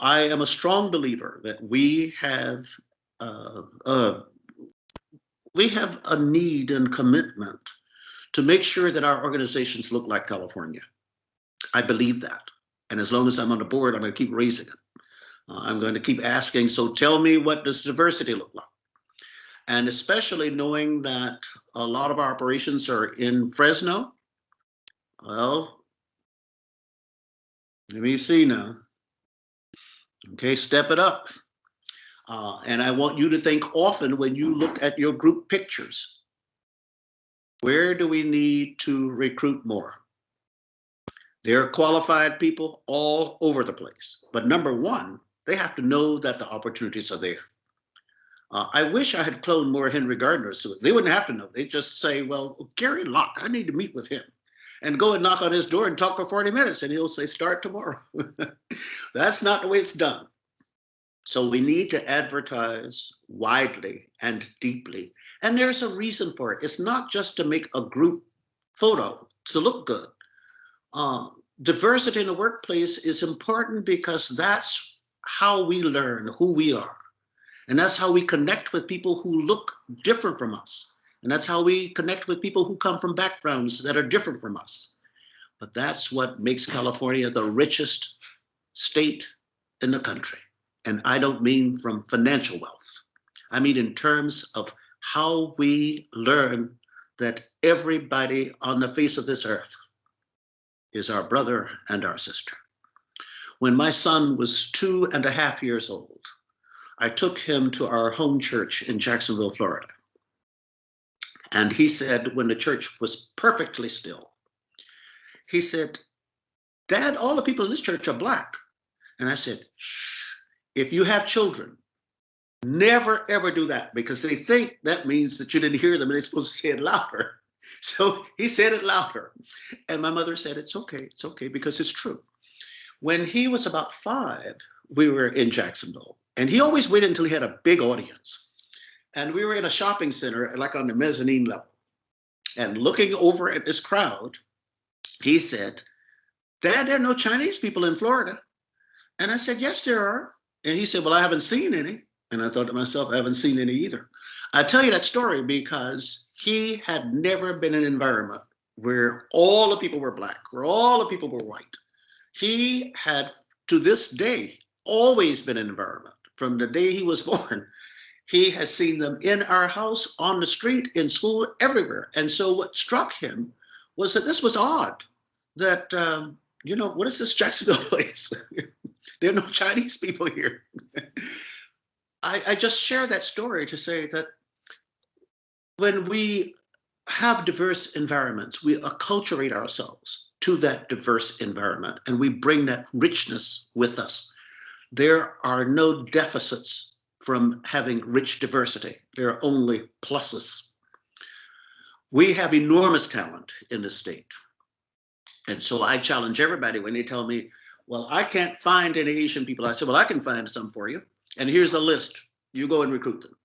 I am a strong believer that we have a need and commitment to make sure that our organizations look like California. I believe that. And as long as I'm on the board, I'm going to keep raising it. I'm going to keep asking, so tell me, what does diversity look like? And especially knowing that a lot of our operations are in Fresno. Well, let me see now. Okay, step it up. And I want you to think often when you look at your group pictures, where do we need to recruit more? There are qualified people all over the place. But number one, they have to know that the opportunities are there. I wish I had cloned more Henry Gardner, so they wouldn't have to know. They just say, well, Gary Locke, I need to meet with him. And go and knock on his door and talk for 40 minutes, and he'll say, start tomorrow. That's not the way it's done. So we need to advertise widely and deeply. And there's a reason for it. It's not just to make a group photo to look good. Diversity in the workplace is important because that's how we learn who we are. And that's how we connect with people who look different from us. And that's how we connect with people who come from backgrounds that are different from us. But that's what makes California the richest state in the country. And I don't mean from financial wealth. I mean in terms of how we learn that everybody on the face of this earth is our brother and our sister. When my son was 2.5 years old, I took him to our home church in Jacksonville, Florida. And he said, when the church was perfectly still, he said, Dad, all the people in this church are Black. And I said, if you have children, never, ever do that, because they think that means that you didn't hear them and they're supposed to say it louder. So he said it louder. And my mother said, it's okay, because it's true. When he was about 5, we were in Jacksonville, and he always waited until he had a big audience. And we were in a shopping center, like on the mezzanine level. And looking over at this crowd, he said, Dad, there are no Chinese people in Florida. And I said, yes, there are. And he said, well, I haven't seen any. And I thought to myself, I haven't seen any either. I tell you that story because he had never been in an environment where all the people were Black, where all the people were white. He had, to this day, always been in an environment. From the day he was born, he has seen them in our house, on the street, in school, everywhere. And so what struck him was that this was odd, that, what is this Jacksonville place? There are no Chinese people here. I just share that story to say that when we have diverse environments, we acculturate ourselves to that diverse environment, and we bring that richness with us. There are no deficits from having rich diversity. There are only pluses. We have enormous talent in this state. And so I challenge everybody when they tell me, well, I can't find any Asian people. I said, well, I can find some for you. And here's a list. You go and recruit them.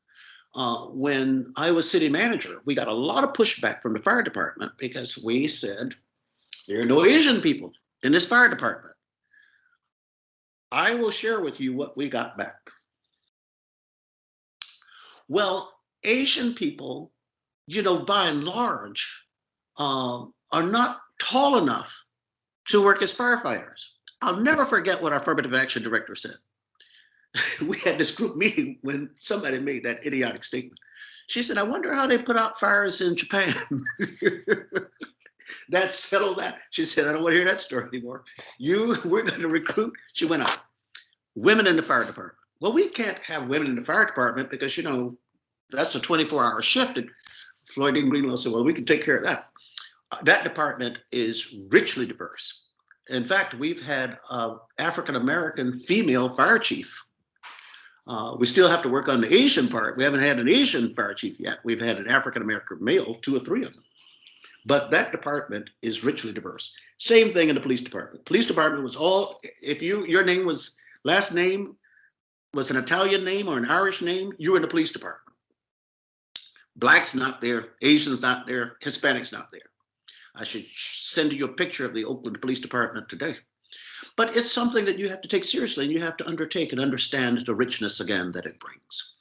When I was city manager, we got a lot of pushback from the fire department because we said, there are no Asian people in this fire department. I will share with you what we got back. Well, Asian people, by and large, are not tall enough to work as firefighters. I'll never forget what our affirmative action director said. We had this group meeting when somebody made that idiotic statement. She said, I wonder how they put out fires in Japan. That settled that. She said, I don't want to hear that story anymore. We're going to recruit. She went out. Women in the fire department. Well, we can't have women in the fire department because, that's a 24-hour shift. And Floyd D. Greenlaw said, well, we can take care of that. That department is richly diverse. In fact, we've had an African-American female fire chief. We still have to work on the Asian part. We haven't had an Asian fire chief yet. We've had an African-American male, 2 or 3 of them. But that department is richly diverse. Same thing in the police department. Police department was all, if your name was, last name was an Italian name or an Irish name, you were in the police department. Blacks not there, Asians not there, Hispanics not there. I should send you a picture of the Oakland Police Department today. But it's something that you have to take seriously and you have to undertake and understand the richness again that it brings.